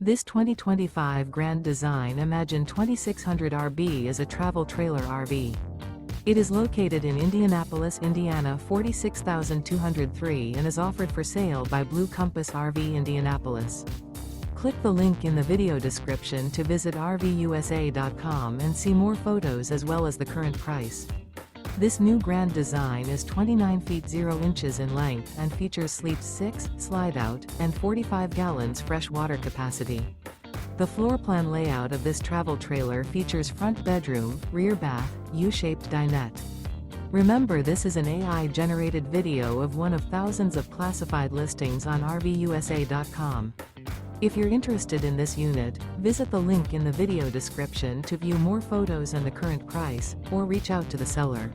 This 2025 Grand Design Imagine 2600 RB is a travel trailer RV. It is located in Indianapolis, Indiana 46203 and is offered for sale by Blue Compass RV Indianapolis. Click the link in the video description to visit RVUSA.com and see more photos as well as the current price. This new Grand Design is 29 feet 0 inches in length and features sleep 6, slide-out, and 45 gallons fresh water capacity. The floor plan layout of this travel trailer features front bedroom, rear bath, U-shaped dinette. Remember, this is an AI-generated video of one of thousands of classified listings on RVUSA.com. If you're interested in this unit, visit the link in the video description to view more photos and the current price, or reach out to the seller.